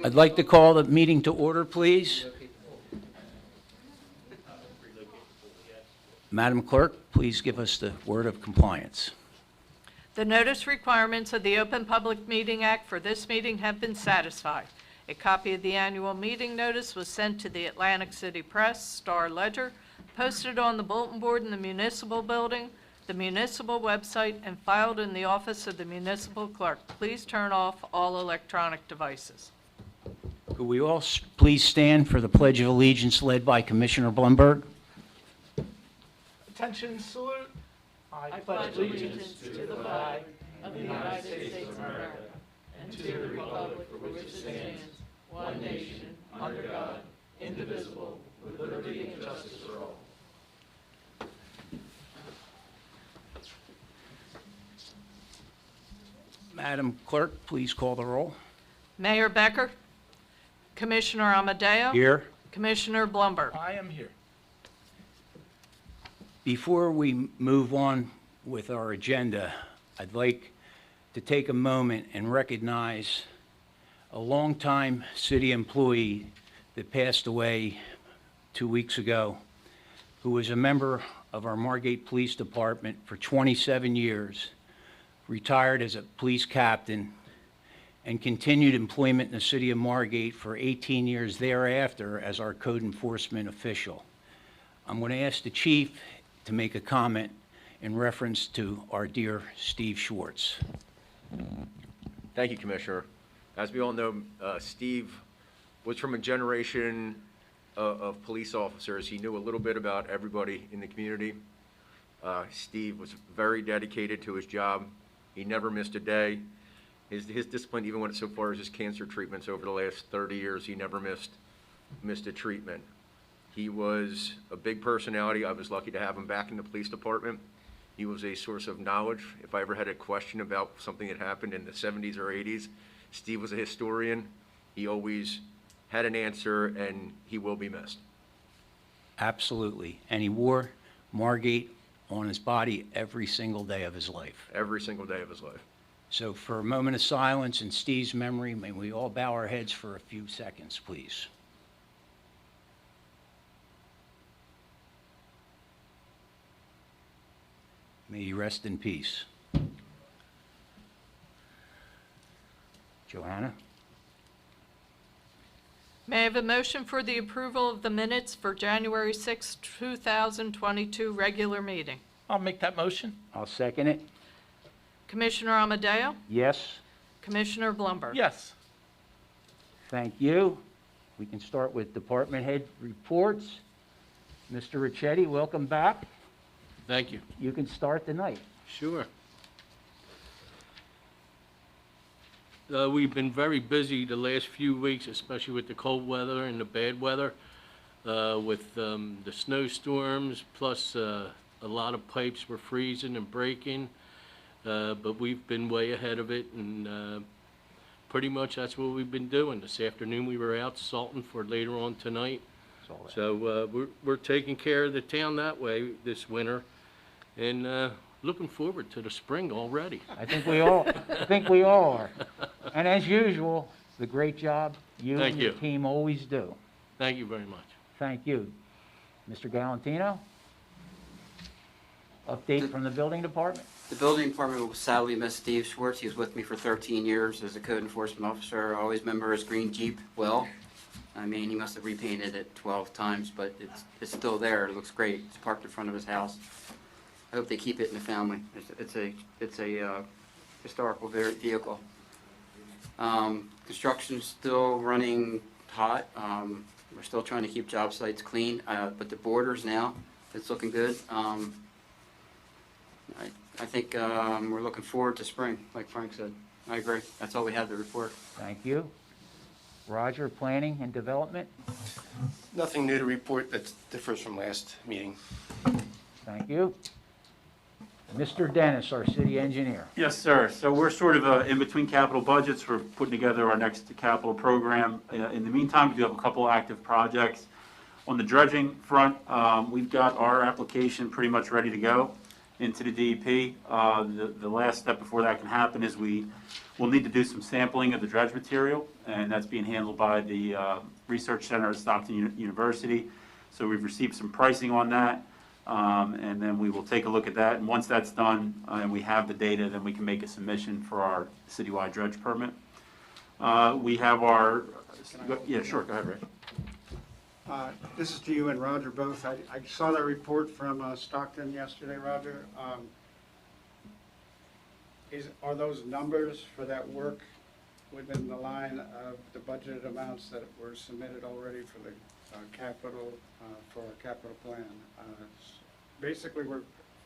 I'd like to call the meeting to order, please. Madam Clerk, please give us the word of compliance. The notice requirements of the Open Public Meeting Act for this meeting have been satisfied. A copy of the annual meeting notice was sent to the Atlantic City Press, Star Ledger, posted on the bulletin board in the municipal building, the municipal website, and filed in the office of the municipal clerk. Please turn off all electronic devices. Could we all please stand for the Pledge of Allegiance led by Commissioner Blumberg? Attention, salute. I pledge allegiance to the flag of the United States of America and to the republic for which it stands, one nation, under God, indivisible, with liberty and justice for all. Madam Clerk, please call the roll. Mayor Becker, Commissioner Amadeo. Here. Commissioner Blumberg. I am here. Before we move on with our agenda, I'd like to take a moment and recognize a longtime city employee that passed away 2 weeks ago, who was a member of our Margate Police Department for 27 years, retired as a police captain, and continued employment in the city of Margate for 18 years thereafter as our code enforcement official. I'm going to ask the chief to make a comment in reference to our dear Steve Schwartz. Thank you, Commissioner. As we all know, Steve was from a generation of police officers. He knew a little bit about everybody in the community. Steve was very dedicated to his job. He never missed a day. His discipline even went so far as his cancer treatments over the last 30 years. He never missed a treatment. He was a big personality. I was lucky to have him back in the police department. He was a source of knowledge. If I ever had a question about something that happened in the 70s or 80s, Steve was a historian. He always had an answer, and he will be missed. Absolutely. And he wore Margate on his body every single day of his life. Every single day of his life. So for a moment of silence in Steve's memory, may we all bow our heads for a few seconds, please. May you rest in peace. Johanna? May I have a motion for the approval of the minutes for January 6, 2022 regular meeting? I'll make that motion. I'll second it. Commissioner Amadeo, Yes? Commissioner Blumberg. Yes. Thank you. We can start with department head reports. Mr. Ricchetti, welcome back. Thank you. You can start tonight. Sure. We've been very busy the last few weeks, especially with the cold weather and the bad weather, with the snowstorms, plus a lot of pipes were freezing and breaking, but we've been way ahead of it, and pretty much that's what we've been doing. This afternoon we were out salting for later on tonight, so we're taking care of the town that way this winter, and looking forward to the spring already. I think we all are. And as usual, the great job you Thank and you. your team always do. Thank you very much. Thank you. Mr. Galantino? Update from the building department? The building department will sadly miss Steve Schwartz. He was with me for 13 years as a code enforcement officer. I always remember his green Jeep well. I mean, he must have repainted it 12 times, but it's still there. It looks great. It's parked in front of his house. I hope they keep it in the family. It's a historical vehicle. Construction's still running hot. We're still trying to keep job sites clean, but the borders now, it's looking good. I think we're looking forward to spring, like Frank said. I agree. That's all we have to report. Thank you. Roger, planning and development? Nothing new to report that differs from last meeting. Thank you. Mr. Dennis, our city engineer. Yes, sir. So we're sort of in between capital budgets. We're putting together our next capital program. In the meantime, we do have a couple active projects. On the dredging front, we've got our application pretty much ready to go. into the DEP. The last step before that can happen is we will need to do some sampling of the dredge material, and that's being handled by the Research Center at Stockton University. So we've received some pricing on that, and then we will take a look at that. And once that's done and we have the data, then we can make a submission for our citywide dredge permit. We have our, yeah, sure, go ahead, Rich. This is to you and Roger both. I saw that report from Stockton yesterday, Roger. Are those numbers for that work within the line of the budgeted amounts that were submitted already for the capital, for our capital plan? Basically, we're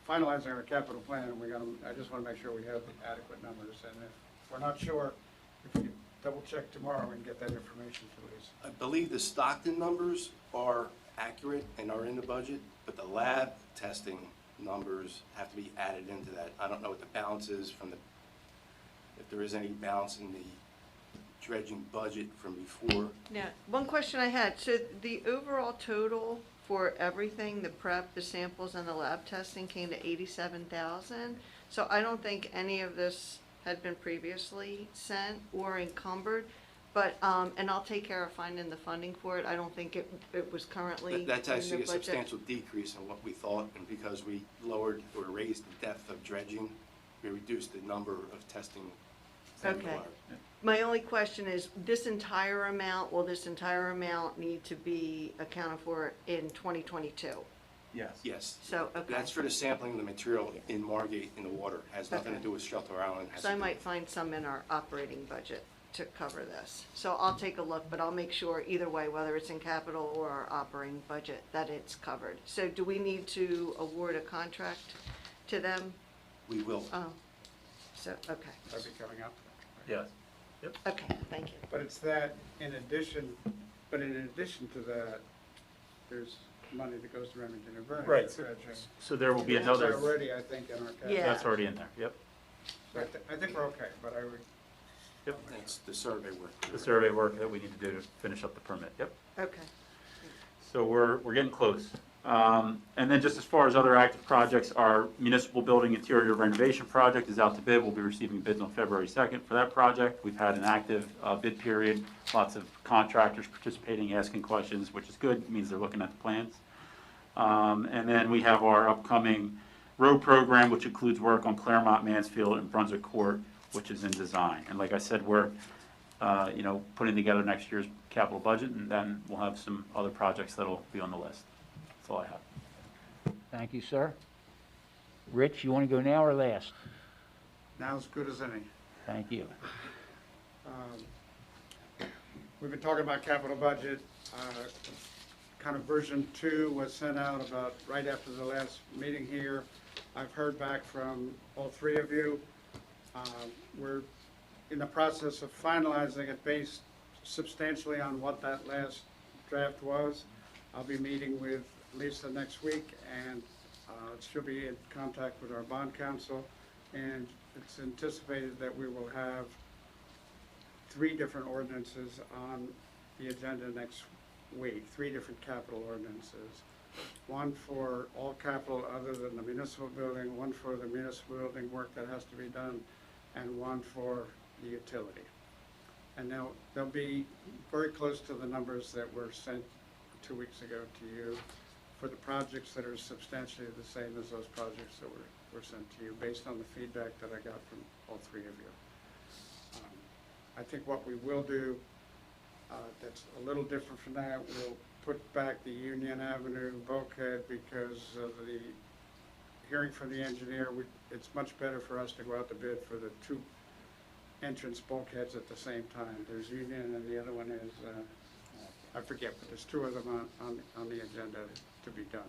finalizing our capital plan, and I just want to make sure we have the adequate numbers. And if we're not sure, if we could double check tomorrow and get that information to Lisa. I believe the Stockton numbers are accurate and are in the budget, but the lab testing numbers have to be added into that. I don't know what the balance is if there is any balance in the dredging budget from before. Now, one question I had, so the overall total for everything, the prep, the samples, and the lab testing came to 87,000. So I don't think any of this had been previously sent or encumbered, but, and I'll take care of finding the funding for it. I don't think it was currently in the budget. That's actually a substantial decrease in what we thought, and because we lowered or raised the depth of dredging, we reduced the number of testing. Okay. My only question is, will this entire amount need to be accounted for in 2022? Yes. Yes. So, okay. That's for the sampling of the material in Margate in the water. Has nothing to Okay. do with Shelter Island. Has So to I do might with- find some in our operating budget to cover this. So I'll take a look, but I'll make sure either way, whether it's in capital or our operating budget, that it's covered. So do we need to award a contract to them? We will. Oh, so, okay, That'll be coming up. Yes. okay, thank you. But it's that in addition to that, there's money that goes to Remington and Vernon. Right. for dredging. So there will be That's another, already, I think, in our capital. Yeah. that's already in there, yep. So I think we're okay, but I would, That's the survey work. The survey work that we need to do to finish up the permit, yep. Okay. So we're getting close. And then just as far as other active projects, our municipal building interior renovation project is out to bid. We'll be receiving bids on February 2nd for that project. We've had an active bid period, lots of contractors participating, asking questions, which is good, it means they're looking at the plans. And then we have our upcoming road program, which includes work on Claremont, Mansfield, and Brunswick Court, which is in design. And like I said, we're putting together next year's capital budget, and then we'll have some other projects that'll be on the list. That's all I have. Thank you, sir. Rich, you want to go now or last? now as good as any. Thank you. We've been talking about capital budget. Kind of version 2 was sent out about right after the last meeting here. I've heard back from all three of you. We're in the process of finalizing it based substantially on what that last draft was. I'll be meeting with Lisa next week, and she'll be in contact with our bond counsel, and it's anticipated that we will have 3 different ordinances on the agenda next week, 3 different capital ordinances. One for all capital other than the municipal building, one for the municipal building work that has to be done, and one for the utility. And they'll be very close to the numbers that were sent 2 weeks ago to you for the projects that are substantially the same as those projects that were sent to you based on the feedback that I got from all 3 of you. I think what we will do that's a little different from that, we'll put back the Union Avenue bulkhead because of the hearing from the engineer. It's much better for us to go out to bid for the 2 entrance bulkheads at the same time. There's Union and the other one is, I forget, but there's 2 of them on the agenda to be done.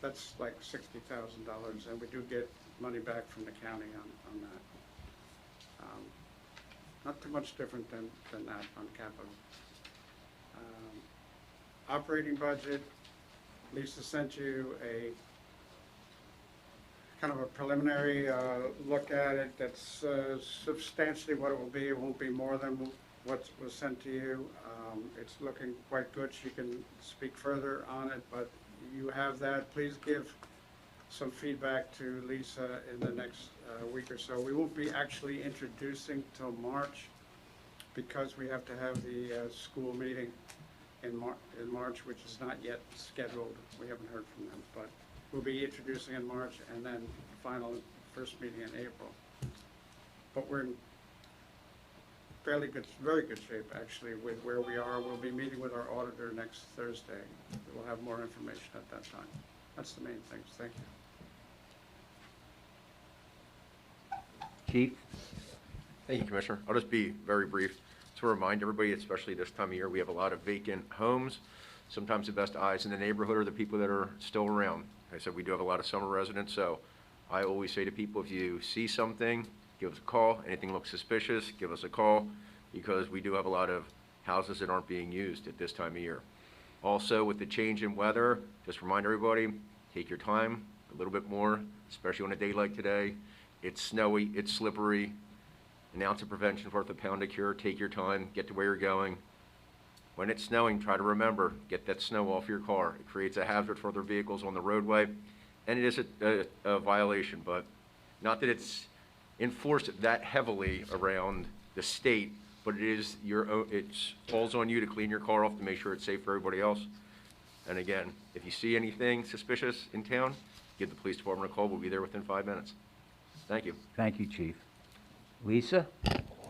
That's like $60,000, and we do get money back from the county on that. Not too much different than that on capital. Operating budget, Lisa sent you a kind of a preliminary look at it. That's substantially what it will be. It won't be more than what was sent to you. It's looking quite good. She can speak further on it, but you have that. Please give some feedback to Lisa in the next week or so. We won't be actually introducing till March because we have to have the school meeting in March, which is not yet scheduled. We haven't heard from them, but we'll be introducing in March and then final first meeting in April. But we're in fairly good, very good shape actually with where we are. We'll be meeting with our auditor next Thursday. We'll have more information at that time. That's the main things. Thank you. Chief? Thank you, Commissioner. I'll just be very brief to remind everybody, especially this time of year, we have a lot of vacant homes. Sometimes the best eyes in the neighborhood are the people that are still around. Like I said, we do have a lot of summer residents, so I always say to people, if you see something, give us a call. Anything looks suspicious, give us a call, because we do have a lot of houses that aren't being used at this time of year. Also, with the change in weather, just remind everybody, take your time a little bit more, especially on a day like today. It's snowy, it's slippery. An ounce of prevention is worth a pound of cure. Take your time, get to where you're going. When it's snowing, try to remember, get that snow off your car. It creates a hazard for other vehicles on the roadway, and it is a violation, but not that it's enforced that heavily around the state, but it is it falls on you to clean your car off to make sure it's safe for everybody else. And again, if you see anything suspicious in town, give the police department a call. We'll be there within 5 minutes. Thank you. Thank you, Chief. Lisa?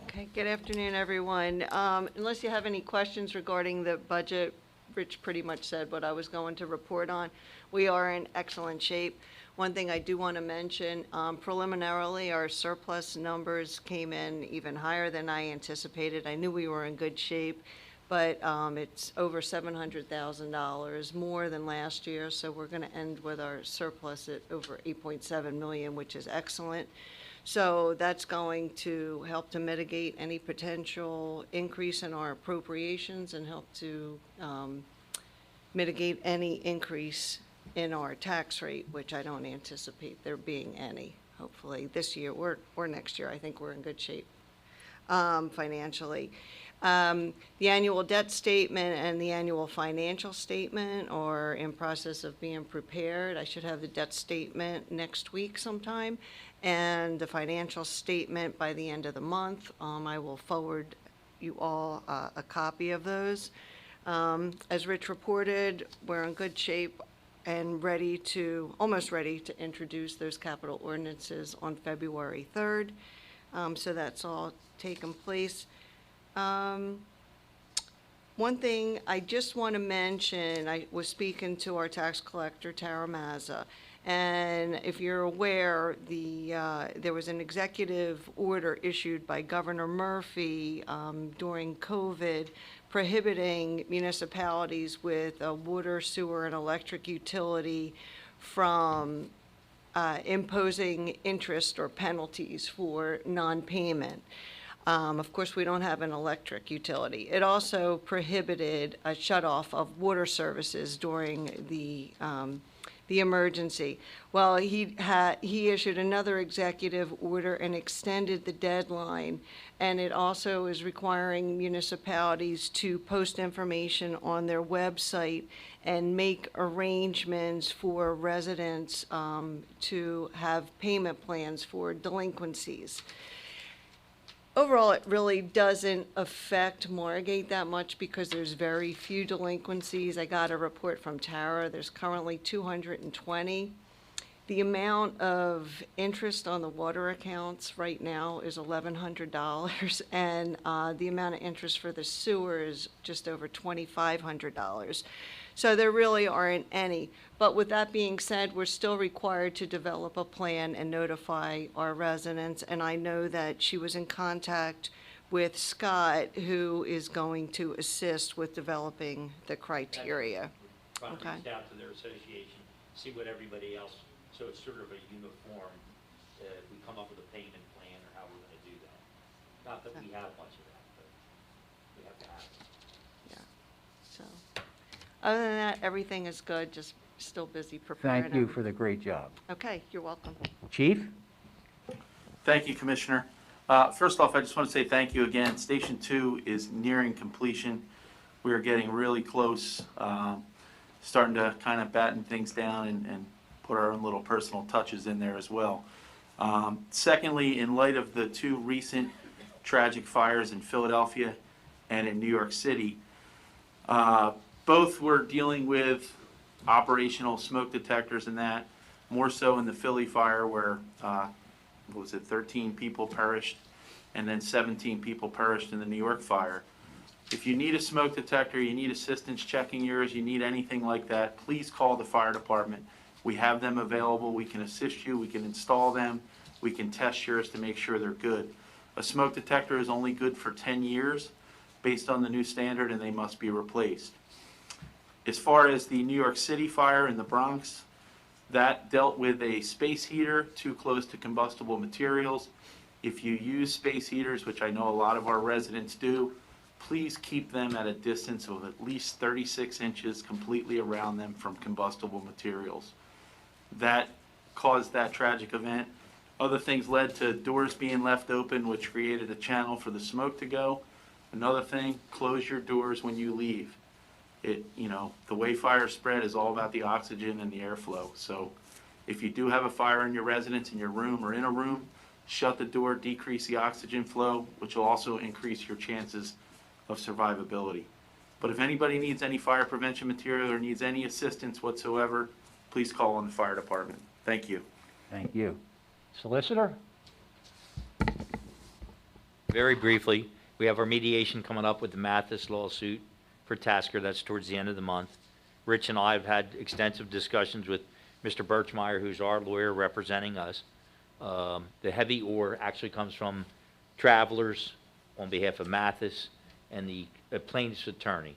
Okay, good afternoon, everyone. Unless you have any questions regarding the budget, Rich pretty much said what I was going to report on. We are in excellent shape. One thing I do want to mention, preliminarily, our surplus numbers came in even higher than I anticipated. I knew we were in good shape, but it's over $700,000 more than last year, so we're going to end with our surplus at over $8.7 million, which is excellent. So that's going to help to mitigate any potential increase in our appropriations and help to mitigate any increase in our tax rate, which I don't anticipate there being any, hopefully this year or next year. I think we're in good shape financially. The annual debt statement and the annual financial statement are in process of being prepared. I should have the debt statement next week sometime, and the financial statement by the end of the month. I will forward you all a copy of those. As Rich reported, we're in good shape and almost ready to introduce those capital ordinances on February 3rd. So that's all taken place. One thing I just want to mention, I was speaking to our tax collector, Tara Mazza, and if you're aware, there was an executive order issued by Governor Murphy during COVID prohibiting municipalities with a water, sewer, and electric utility from imposing interest or penalties for non-payment. Of course, we don't have an electric utility. It also prohibited a shutoff of water services during the emergency. Well, he issued another executive order and extended the deadline, and it also is requiring municipalities to post information on their website and make arrangements for residents to have payment plans for delinquencies. Overall, it really doesn't affect Margate that much because there's very few delinquencies. I got a report from Tara. There's currently 220. The amount of interest on the water accounts right now is $1,100, and the amount of interest for the sewer is just over $2,500. So there really aren't any. But with that being said, we're still required to develop a plan and notify our residents. And I know that she was in contact with Scott, who is going to assist with developing the criteria. Trying to Okay. reach out to their association, see what everybody else, so it's sort of a uniform, we come up with a payment plan or how we're gonna do that. Not that we have much of that, but we have to have it. Yeah. So, other than that, everything is good, just still busy preparing. Thank you for the great job. Okay, you're welcome. Chief? Thank you, Commissioner. First off, I just want to say thank you again. Station 2 is nearing completion. We are getting really close, starting to kind of batten things down and put our own little personal touches in there as well. Secondly, in light of the two recent tragic fires in Philadelphia and in New York City, both were dealing with operational smoke detectors and that, more so in the Philly fire where, what was it, 13 people perished, and then 17 people perished in the New York fire. If you need a smoke detector, you need assistance checking yours, you need anything like that, please call the fire department. We have them available, we can assist you, we can install them, we can test yours to make sure they're good. A smoke detector is only good for 10 years based on the new standard, and they must be replaced. As far as the New York City fire in the Bronx, that dealt with a space heater too close to combustible materials. If you use space heaters, which I know a lot of our residents do, please keep them at a distance of at least 36 inches completely around them from combustible materials. That caused that tragic event. Other things led to doors being left open, which created a channel for the smoke to go. Another thing, close your doors when you leave. The way fire spread is all about the oxygen and the airflow. So if you do have a fire in your residence, in your room or in a room, shut the door, decrease the oxygen flow, which will also increase your chances of survivability. But if anybody needs any fire prevention material or needs any assistance whatsoever, please call on the fire department. Thank you. Thank you. Solicitor? Very briefly, we have our mediation coming up with the Mathis lawsuit for Tasker. That's towards the end of the month. Rich and I have had extensive discussions with Mr. Birchmeyer, who's our lawyer representing us. The heavy ore actually comes from Travelers on behalf of Mathis and the plaintiff's attorney.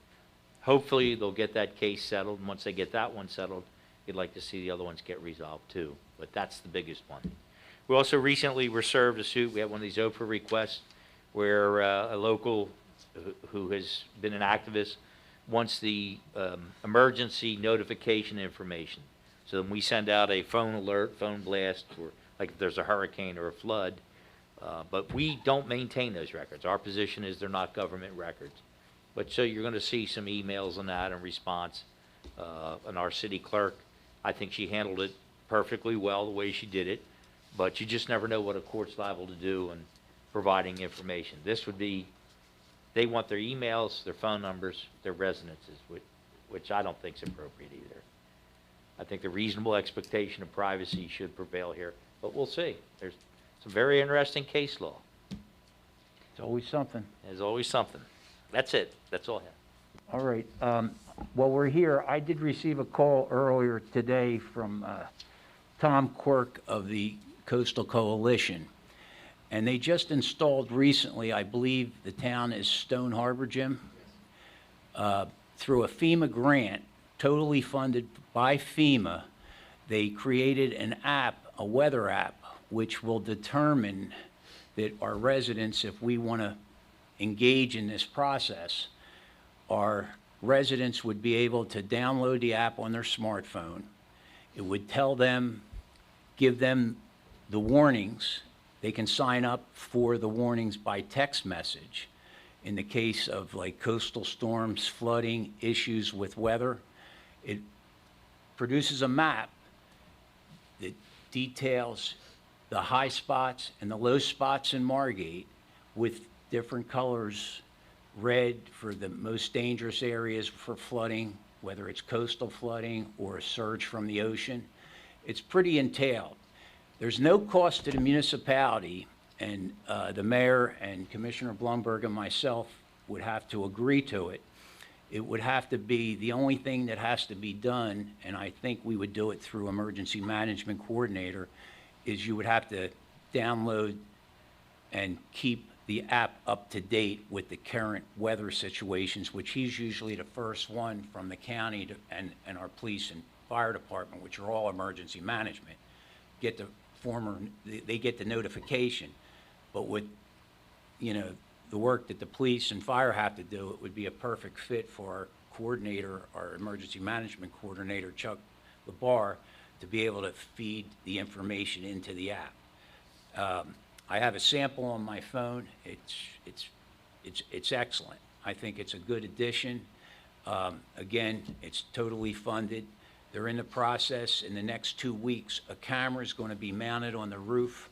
Hopefully, they'll get that case settled, and once they get that one settled, you'd like to see the other ones get resolved too, but that's the biggest one. We also recently were served a suit. We had one of these Oprah requests where a local who has been an activist wants the emergency notification information. So then we send out a phone alert, phone blast, or like if there's a hurricane or a flood, but we don't maintain those records. Our position is they're not government records. But so you're going to see some emails on that in response. And our city clerk, I think she handled it perfectly well the way she did it, but you just never know what a court's liable to do in providing information. This would be, they want their emails, their phone numbers, their residences, which I don't think is appropriate either. I think the reasonable expectation of privacy should prevail here, but we'll see. There's some very interesting case law. It's always something. There's always something. That's it. That's all I have. All right. While we're here, I did receive a call earlier today from Tom Quirk of the Coastal Coalition. And they just installed recently, I believe the town is Stone Harbor, Jim, through a FEMA grant, totally funded by FEMA. They created an app, a weather app, which will determine that our residents, if we want to engage in this process, our residents would be able to download the app on their smartphone. It would tell them, give them the warnings. They can sign up for the warnings by text message. In the case of like coastal storms, flooding, issues with weather, it produces a map that details the high spots and the low spots in Margate with different colors, red for the most dangerous areas for flooding, whether it's coastal flooding or a surge from the ocean. It's pretty entailed. There's no cost to the municipality, and the mayor and Commissioner Blumberg and myself would have to agree to it. It would have to be, the only thing that has to be done, and I think we would do it through Emergency Management Coordinator, is you would have to download and keep the app up to date with the current weather situations, which he's usually the first one from the county to, and our police and fire department, which are all emergency management, get the they get the notification. But with, the work that the police and fire have to do, it would be a perfect fit for our coordinator, our emergency management coordinator, Chuck LeBar, to be able to feed the information into the app. I have a sample on my phone. It's excellent. I think it's a good addition. Again, it's totally funded. They're in the process, in the next 2 weeks, a camera is going to be mounted on the roof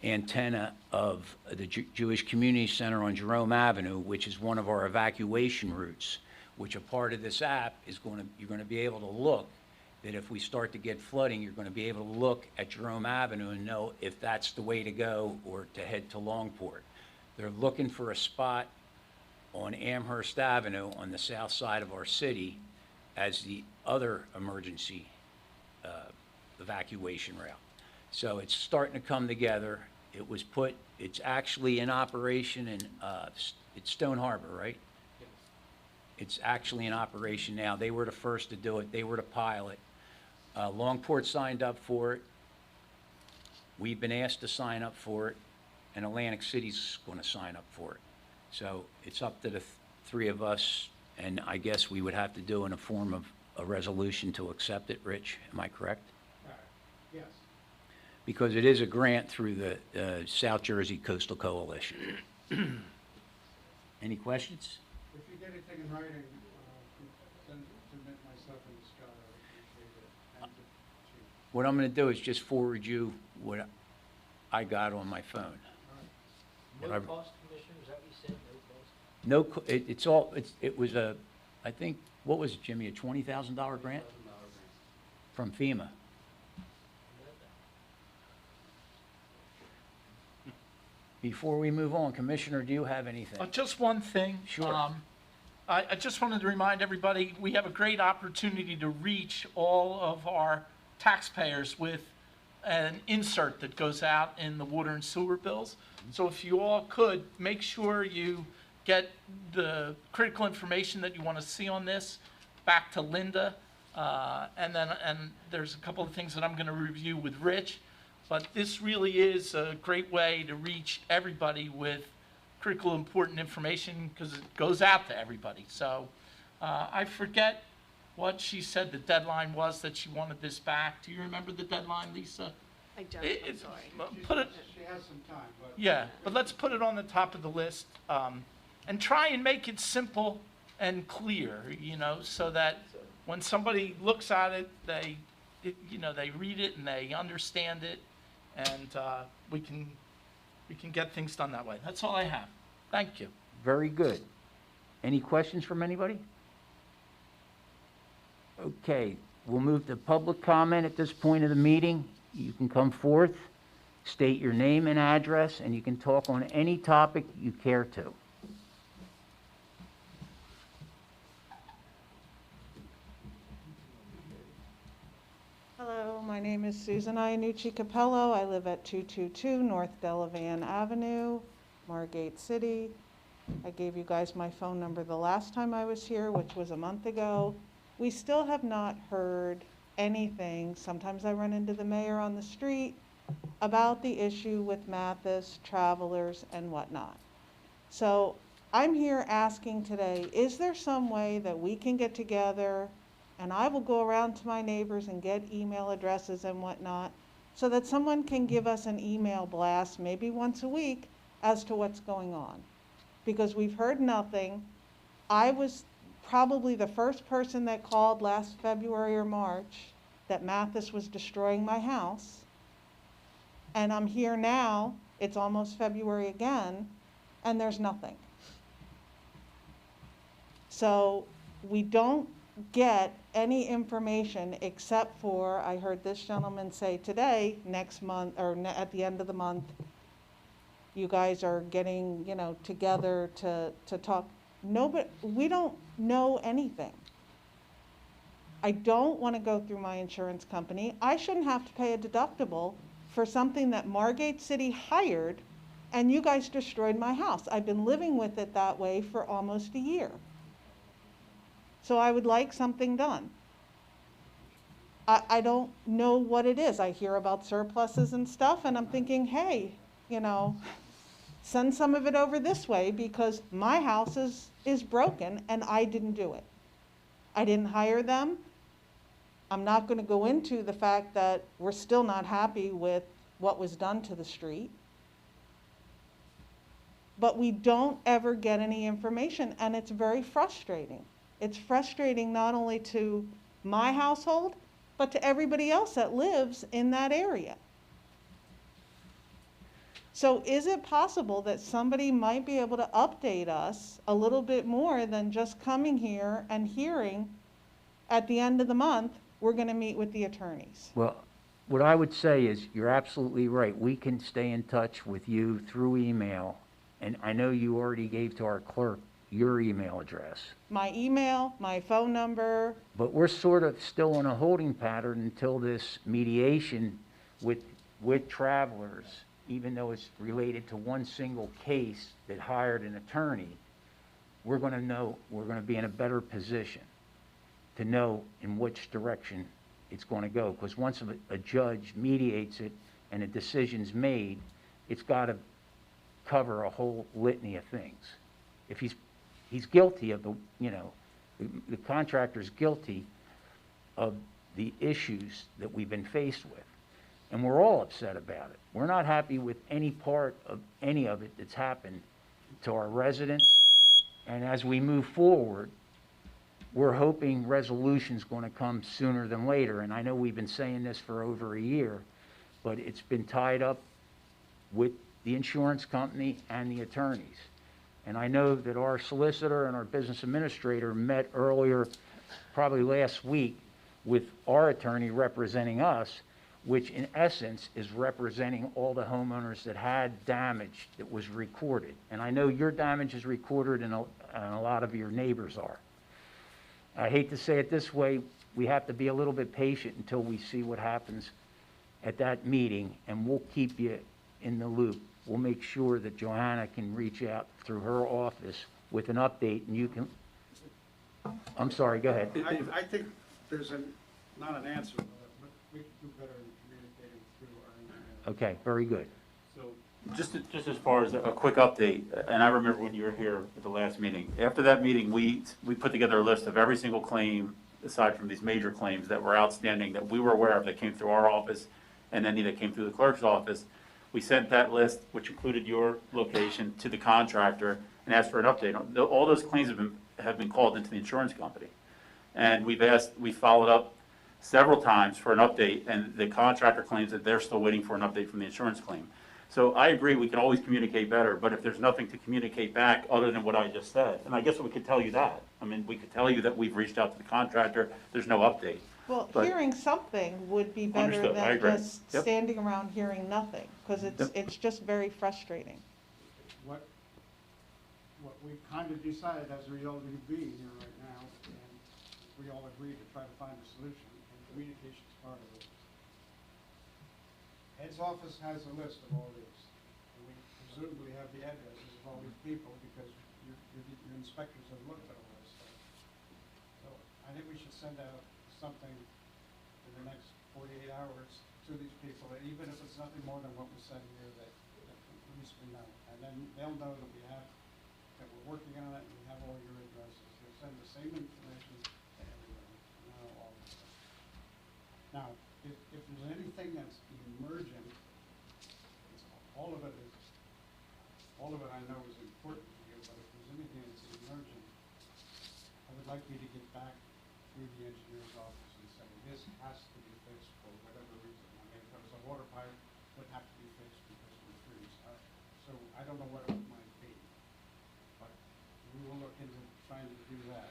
antenna of the Jewish Community Center on Jerome Avenue, which is one of our evacuation routes, which a part of this app is you're going to be able to look, that if we start to get flooding, you're going to be able to look at Jerome Avenue and know if that's the way to go or to head to Longport. They're looking for a spot on Amherst Avenue on the south side of our city as the other emergency evacuation route. So it's starting to come together. It's actually in operation in, it's Stone Harbor, right? It's actually in operation now. They were the first to do it. They were the pilot. Longport signed up for it. We've been asked to sign up for it, and Atlantic City's going to sign up for it. So it's up to the three of us, and I guess we would have to do in a form of a resolution to accept it. Rich, am I correct? Yes. Because it is a grant through the South Jersey Coastal Coalition. Any questions? If you get anything in writing, submit myself and Scott, I would appreciate it. And the chief. What I'm going to do is just forward you what I got on my phone. No Whatever. cost, Commissioner, is that what you said, no cost? No, it was a, I think, what was it, Jimmy, a $20,000 grant? From FEMA. Before we move on, Commissioner, do you have anything? Just one thing. Sure. I just wanted to remind everybody, we have a great opportunity to reach all of our taxpayers with an insert that goes out in the water and sewer bills. So if you all could, make sure you get the critical information that you want to see on this back to Linda. And there's a couple of things that I'm going to review with Rich. But this really is a great way to reach everybody with critical important information because it goes out to everybody. So I forget what she said the deadline was that she wanted this back. Do you remember the deadline, Lisa? I don't, I'm sorry. Put it, She has some time, but. yeah, but let's put it on the top of the list and try and make it simple and clear, so that when somebody looks at it, they read it and they understand it, and we can get things done that way. That's all I have. Thank you. Very good. Any questions from anybody? Okay, we'll move to public comment at this point of the meeting. You can come forth, state your name and address, and you can talk on any topic you care to. Hello, my name is Susan Iannucci Capello. I live at 222 North Delavan Avenue, Margate City. I gave you guys my phone number the last time I was here, which was a month ago. We still have not heard anything. Sometimes I run into the mayor on the street about the issue with Mathis, travelers, and whatnot. So I'm here asking today, is there some way that we can get together, and I will go around to my neighbors and get email addresses and whatnot, so that someone can give us an email blast, maybe once a week, as to what's going on? Because we've heard nothing. I was probably the first person that called last February or March that Mathis was destroying my house. And I'm here now, it's almost February again, and there's nothing. So we don't get any information except for, I heard this gentleman say today, next month, or at the end of the month, you guys are getting, together to talk. Nobody, we don't know anything. I don't want to go through my insurance company. I shouldn't have to pay a deductible for something that Margate City hired, and you guys destroyed my house. I've been living with it that way for almost a year. So I would like something done. I don't know what it is. I hear about surpluses and stuff, and I'm thinking, hey, send some of it over this way because my house is broken and I didn't do it. I didn't hire them. I'm not going to go into the fact that we're still not happy with what was done to the street. But we don't ever get any information, and it's very frustrating. It's frustrating not only to my household, but to everybody else that lives in that area. So is it possible that somebody might be able to update us a little bit more than just coming here and hearing at the end of the month, we're gonna meet with the attorneys? Well, what I would say is, you're absolutely right. We can stay in touch with you through email, and I know you already gave to our clerk your email address. My email, my phone number, But we're sort of still in a holding pattern until this mediation with Travelers, even though it's related to one single case that hired an attorney, we're gonna know, we're gonna be in a better position to know in which direction it's gonna go. Because once a judge mediates it and a decision's made, it's gotta cover a whole litany of things. If he's guilty of the contractor's guilty of the issues that we've been faced with. And we're all upset about it. We're not happy with any part of any of it that's happened to our residents. And as we move forward, we're hoping resolution's gonna come sooner than later. And I know we've been saying this for over a year, but it's been tied up with the insurance company and the attorneys. And I know that our solicitor and our business administrator met earlier, probably last week, with our attorney representing us, which in essence is representing all the homeowners that had damage that was recorded. And I know your damage is recorded and a lot of your neighbors are. I hate to say it this way, we have to be a little bit patient until we see what happens at that meeting, and we'll keep you in the loop. We'll make sure that Johanna can reach out through her office with an update, and you can, I'm sorry, go ahead. I think there's not an answer to that, but we can do better in communicating through our email. Okay, very good. So, just as far as a quick update, and I remember when you were here at the last meeting, after that meeting, we put together a list of every single claim, aside from these major claims that were outstanding, that we were aware of, that came through our office, and any that came through the clerk's office. We sent that list, which included your location, to the contractor and asked for an update. All those claims have been called into the insurance company. And we followed up several times for an update, and the contractor claims that they're still waiting for an update from the insurance claim. So I agree, we can always communicate better, but if there's nothing to communicate back other than what I just said, and I guess we could tell you that. I mean, we could tell you that we've reached out to the contractor, there's no update. well, But- hearing something would be better Understood, I than agree. just Yep. standing around hearing nothing, because Yep. it's just very frustrating. What we've kind of decided as a result of you being here right now, and we all agree to try to find a solution, and communication's part of it. Ed's office has a list of all these, and we presumably have the addresses of all these people, because your inspectors have looked at all this stuff. So I think we should send out something in the next 48 hours to these people, and even if it's nothing more than what was said here, that at least we know. And then they'll know that that we're working on it, and we have all your addresses. They'll send the same information to everybody, all of us. Now, if there's anything that's emergent, all of it I know is important to you, but if there's anything that's emergent, I would like you to get back through the engineer's office and say, this has to be fixed for whatever reason. I mean, if there was a water pipe, it would have to be fixed because of the freeze. So I don't know what it might be, but we will look into trying to do that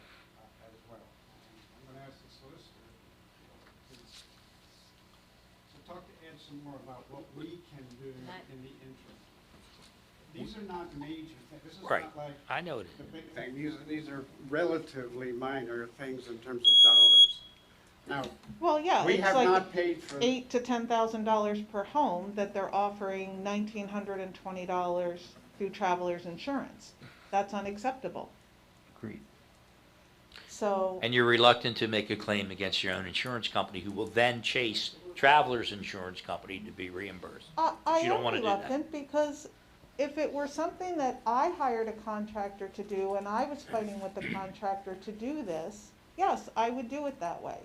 as well. And I'm gonna ask the solicitor to talk to Ed some more about what we can do in the interim. These are not major things. This is Right. not like I know it. the big thing. These are relatively minor things in terms of dollars. Now, Well, yeah, we it's have like not paid for. $8,000 to $10,000 per home that they're offering $1,920 through Travelers Insurance. That's unacceptable. Agreed. So, And you're reluctant to make a claim against your own insurance company, who will then chase Travelers Insurance Company to be reimbursed. I You don't am wanna do that. reluctant because if it were something that I hired a contractor to do and I was fighting with the contractor to do this, yes, I would do it that way.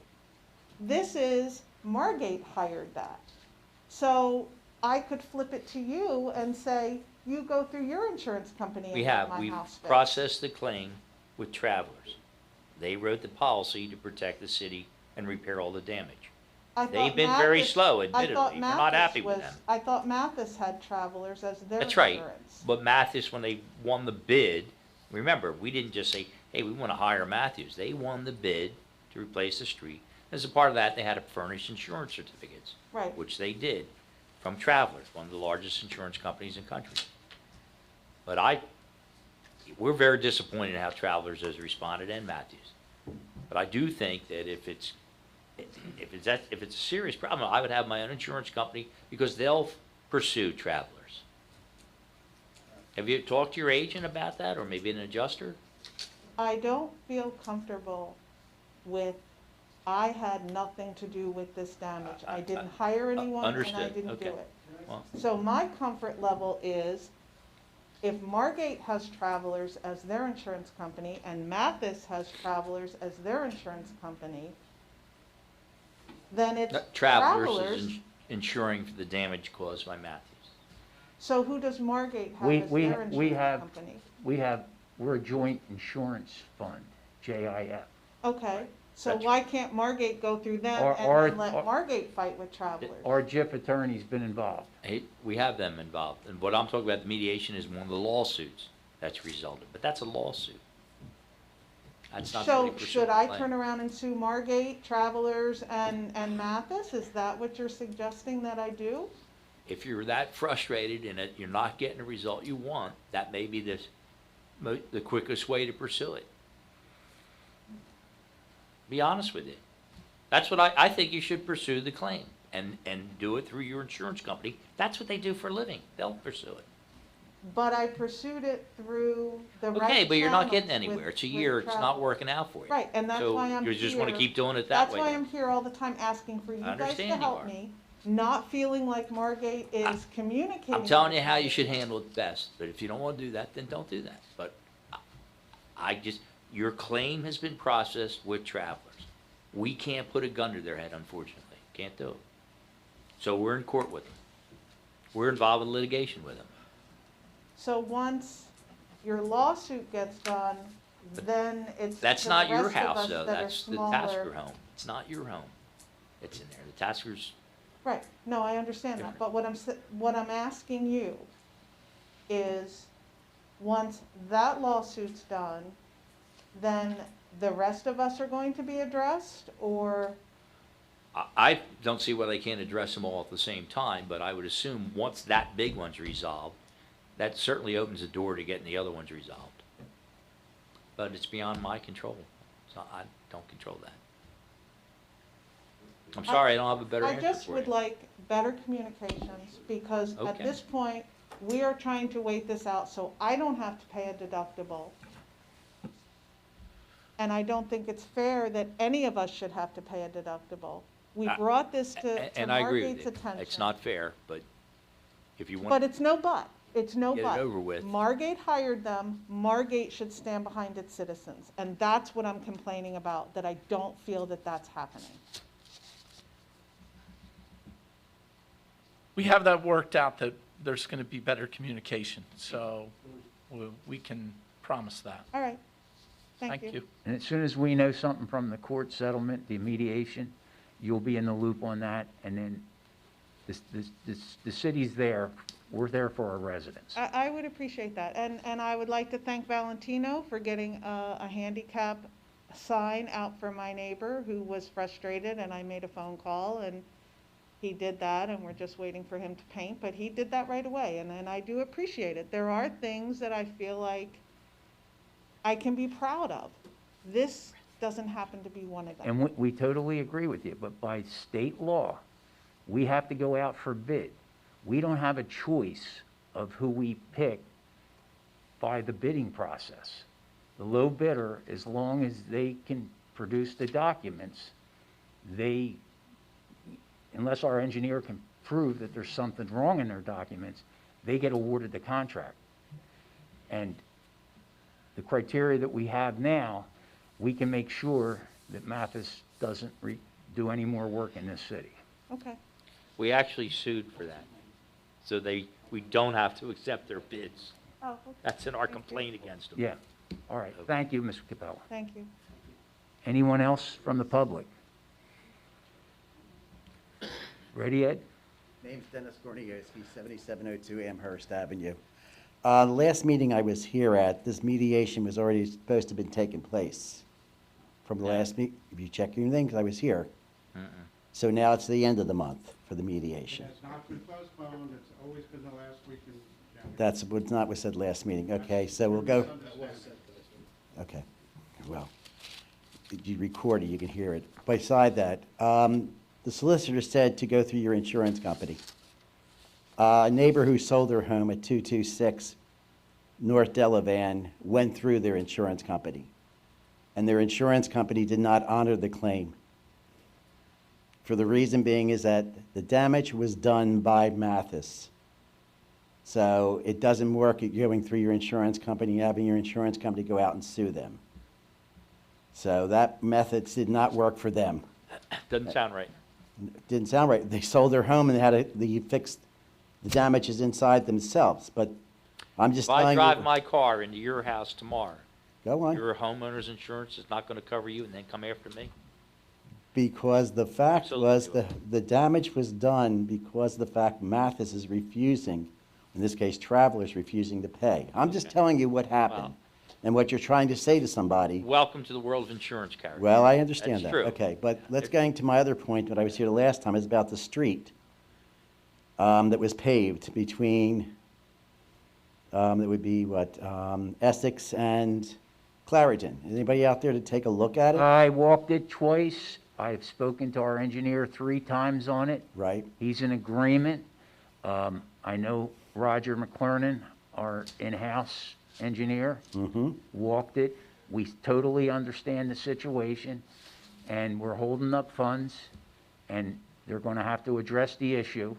This is, Margate hired that. So I could flip it to you and say, you go through your insurance company and get my We've house fixed. processed the claim with Travelers. They wrote the policy to protect the city and repair all the damage. I thought They've been very Mathis- slow, I admittedly. thought We're not Mathis happy with was- them. I thought Mathis had Travelers as their That's right. insurance. But Matthews, when they won the bid, remember, we didn't just say, hey, we want to hire Matthews. They won the bid to replace the street. As a part of that, they had to furnish insurance certificates. Right. Which they did, from Travelers, one of the largest insurance companies in the country. But we're very disappointed in how Travelers has responded, and Matthews. But I do think that if it's a serious problem, I would have my own insurance company, because they'll pursue Travelers. Have you talked to your agent about that, or maybe an adjuster? I don't feel comfortable with, I had nothing to do with this damage. I didn't hire anyone and I Understood. didn't do Okay. it. Well, So my comfort level is, if Margate has Travelers as their insurance company and Mathis has Travelers as their insurance company, then it's Travelers Travelers. is insuring for the damage caused by Matthews. So who does Margate have We- as we- their we insurance have- company? We're a joint insurance fund, JIF. Okay, so That's- why can't Margate go through them Or- and or- then let or- Margate fight with Travelers? Our JIF attorney's been involved. Hey, we have them involved, and what I'm talking about, the mediation, is one of the lawsuits that's resulted, but that's a lawsuit. That's not really So pursuing should the I claim. turn around and sue Margate, Travelers, and Mathis? Is that what you're suggesting that I do? If you're that frustrated and that you're not getting the result you want, that may be the quickest way to pursue it. Be honest with you. That's what I think you should pursue the claim and do it through your insurance company. That's what they do for a living. They'll pursue it. But I pursued it through the right Okay, but you're not getting channels anywhere. with- It's a with year, it's not Travelers. working out for you. Right, and that's why I'm So you just want to here. keep doing it that way. That's why then. I'm here all the time asking for you I guys to understand you help are. me, not feeling like Margate is communicating. I'm telling you with how me. you should handle it best, but if you don't want to do that, then don't do that. But your claim has been processed with Travelers. We can't put a gun to their head, unfortunately. Can't do it. So we're in court with them. We're involved in litigation with them. So once your lawsuit gets done, then it's That's the not your rest of house, us though. that are That's the smaller. Tasker home. It's not your home. It's in there. The Tasker's, Right, no, I understand that, but what I'm asking you is, once that lawsuit's done, then the rest of us are going to be addressed, or, I don't see why they can't address them all at the same time, but I would assume once that big one's resolved, that certainly opens the door to getting the other ones resolved. But it's beyond my control. So I don't control that. I'm sorry, I don't have a better I answer just for would you. like better communications, because at Okay. this point, we are trying to wait this out, so I don't have to pay a deductible. And I don't think it's fair that any of us should have to pay a deductible. We brought this to And I agree Margate's with you. attention. It's not fair, but if you But want, it's no but, it's no Get it but. over with. Margate hired them, Margate should stand behind its citizens, and that's what I'm complaining about, that I don't feel that that's happening. We have that worked out, that there's going to be better communication, so we can promise that. All right, thank Thank you. you. And as soon as we know something from the court settlement, the mediation, you'll be in the loop on that, and then the city's there, we're there for our residents. I would appreciate that, and I would like to thank Valentino for getting a handicap sign out for my neighbor who was frustrated, and I made a phone call, and he did that, and we're just waiting for him to paint, but he did that right away, and I do appreciate it. There are things that I feel like I can be proud of. This doesn't happen to be one of them. And we totally agree with you, but by state law, we have to go out for bid. We don't have a choice of who we pick by the bidding process. The low bidder, as long as they can produce the documents, unless our engineer can prove that there's something wrong in their documents, they get awarded the contract. And the criteria that we have now, we can make sure that Mathis doesn't do any more work in this city. Okay, we actually sued for that. So we don't have to accept their bids. oh, okay, That's in our Thank you. complaint against them. Yeah, all right, thank you, Mr. Capella. thank you. Anyone else from the public? Ready, Ed? Name's Dennis Gorniewski, 7702 Amherst Avenue. The last meeting I was here at, this mediation was already supposed to have been taking place. From the last meet, if you check your thing, 'cause I was here. So now it's the end of the month for the It mediation. has not been postponed, it's always been the last week in January. That's what's not was said last meeting. Okay, so we'll go. Misunderstanding. Okay, well, you record it, you can hear it. Beside that, the solicitor said to go through your insurance company. A neighbor who sold their home at 226 North Delavan went through their insurance company, and their insurance company did not honor the claim. For the reason being is that the damage was done by Mathis. So it doesn't work at going through your insurance company, having your insurance company go out and sue them. So that method did not work for them. Doesn't sound right. Didn't sound right. They sold their home and they fixed the damages inside themselves, but I'm just If I telling drive you. my car into your house tomorrow, Go on. your homeowner's insurance is not gonna cover you and then come after me? Because the fact was, Absolutely. the damage was done because the fact Mathis is refusing, in this case, Travelers refusing to pay. I'm just telling you what happened Wow. and what you're trying to say to somebody. Welcome to the world of insurance carriers. Well, I understand That's that. true. Okay, but let's go to my other point that I was here the last time, is about the street that was paved between, that would be what, Essex and Clarendon. Anybody out there to take a look at it? I walked it twice. I've spoken to our engineer 3 times on it. Right? He's in agreement. I know Roger McClernand, our in-house engineer, Mm-hmm. walked it. We totally understand the situation, and we're holding up funds, and they're gonna have to address the issue,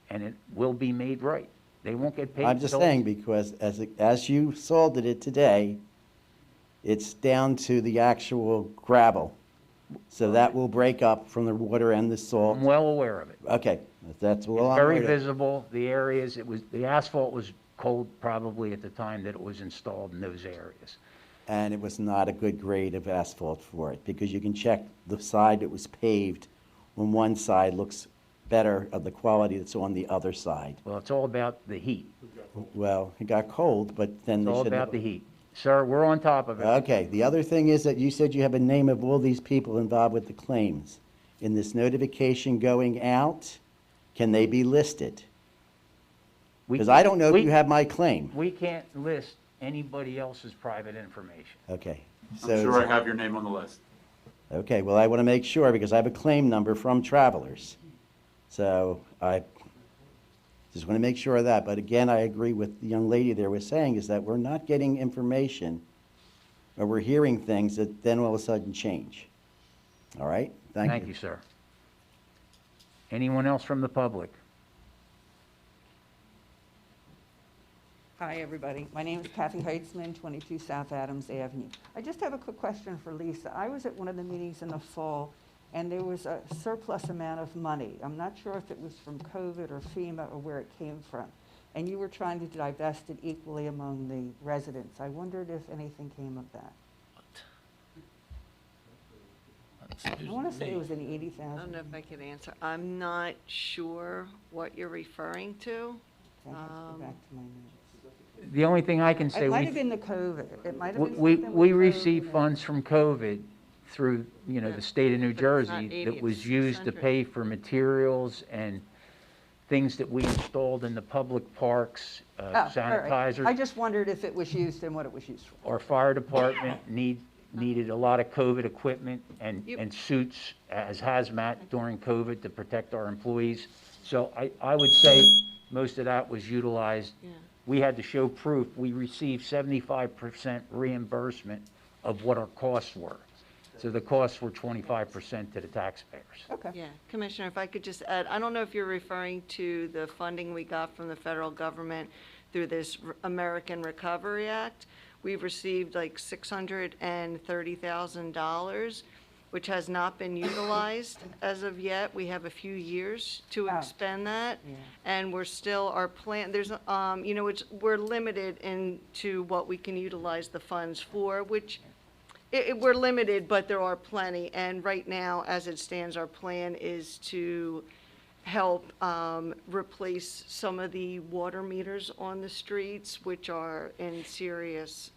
and it will be made right. They won't get paid. I'm just till- saying, because as you salted it today, it's down to the actual gravel. So that will break up from the water and the salt. I'm well aware of it. Okay, that's all It's I'm very worried about. visible, the areas, the asphalt was cold probably at the time that it was installed in those areas. And it was not a good grade of asphalt for it, because you can check the side that was paved when one side looks better of the quality that's on the other side. Well, it's all about the heat. Well, it got cold, but then It's they all should. about the heat. Sir, we're on top of it. Okay, the other thing is that you said you have a name of all these people involved with the claims. In this notification going out, can they be listed? We Because I don't know if we- you have my claim. We can't list anybody else's private information. Okay. I'm sure I have your name on the list. Okay, well, I want to make sure, because I have a claim number from Travelers. So I just want to make sure of that. But again, I agree with the young lady there was saying, is that we're not getting information, or we're hearing things that then all of a sudden change. All right? Thank you, sir. Anyone else from the public? Hi, everybody. My name is Kathy Heitzman, 22 South Adams Avenue. I just have a quick question for Lisa. I was at one of the meetings in the fall, and there was a surplus amount of money. I'm not sure if it was from COVID or FEMA or where it came from. And you were trying to divest it equally among the residents. I wondered if anything came of that. I want to say it was an I don't 80,000. know if I could answer. I'm not sure what you're referring to. Okay, let's go back to my notes. The only thing I can say, It might have been the COVID. It might have been we something we with received COVID. funds from COVID through, the state of New But it's not Jersey 80, that was it's used to 600. pay for materials and things that we installed in the public parks, Oh, all right. sanitizers. I just wondered if it was used and what it was used for. Our fire department needed a lot of COVID equipment and Yep. suits as hazmat during COVID to protect our employees. So I would say most of that was utilized. Yeah. We had to show proof. We received 75% reimbursement of what our costs were. So the costs were 25% to the taxpayers. Okay. Yeah, Commissioner, if I could just add, I don't know if you're referring to the funding we got from the federal government through this American Recovery Act. We've received like $630,000, which has not been utilized as of yet. We have a few years to Oh. expend that. Yeah. And we're still, our plan, there's, we're limited into what we can utilize the funds for, which we're limited, but there are plenty. And right now, as it stands, our plan is to help replace some of the water meters on the streets, which are in serious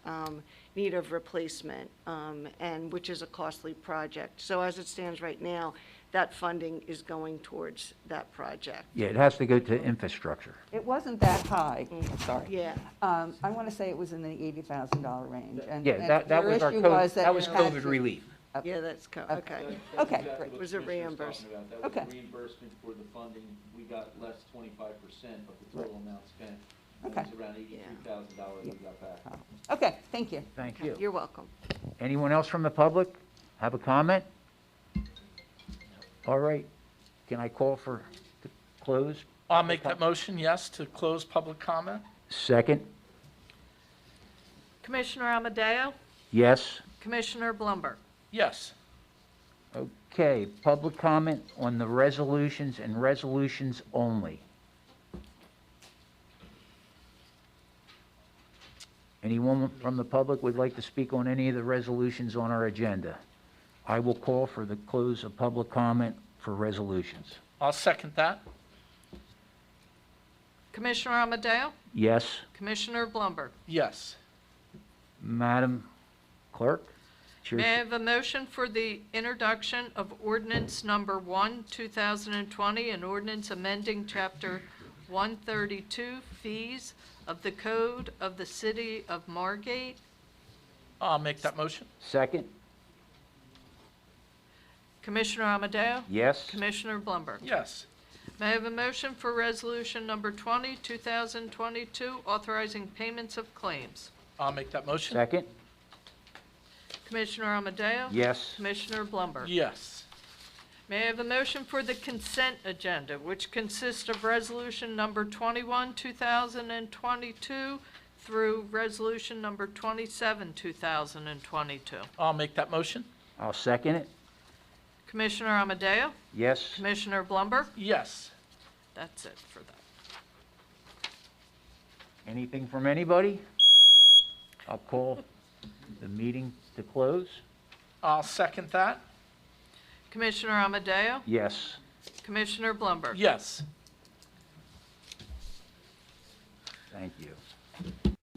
need of replacement, and which is a costly project. So as it stands right now, that funding is going towards that project. Yeah, it has to go to infrastructure. It wasn't that high, sorry. Yeah. I want to say it was in the $80,000 range. And- Yeah, and that your was our issue COVID, that you was had COVID to- relief. Yeah, that's, okay. Okay, great. Was it reimbursed? That was Okay. reimbursement for the funding. We got less 25% of the total amount spent. Okay. It was around $82,000 we got back. Okay, thank you. Thank you. You're welcome. Anyone else from the public have a comment? All right, can I call for, to close? I'll make that motion, yes, to close public comment. Second? Commissioner Amadeo? Yes? Commissioner Blumberg? Yes. Okay, public comment on the resolutions and resolutions only. Anyone from the public would like to speak on any of the resolutions on our agenda? I will call for the close of public comment for resolutions. I'll second that. Commissioner Amadeo? Yes, Commissioner Blumberg? Yes. Madam Clerk? It's your- May I have a motion for the introduction of ordinance number 1, 2020, an ordinance amending Chapter 132 fees of the Code of the City of Margate? I'll make that motion. Second? Commissioner Amadeo? Yes? Commissioner Blumberg? Yes. May I have a motion for resolution number 20, 2022, authorizing payments of claims? I'll make that motion. Second? Commissioner Amadeo? Yes? Commissioner Blumberg? Yes. May I have a motion for the consent agenda, which consists of resolution number 21, 2022, through resolution number 27, 2022? I'll make that motion. I'll second it. Commissioner Amadeo? Yes? Commissioner Blumberg? Yes. That's it for that. Anything from anybody? I'll call the meeting to close. I'll second that. Commissioner Amadeo? Yes. Commissioner Blumberg? Yes. Thank you.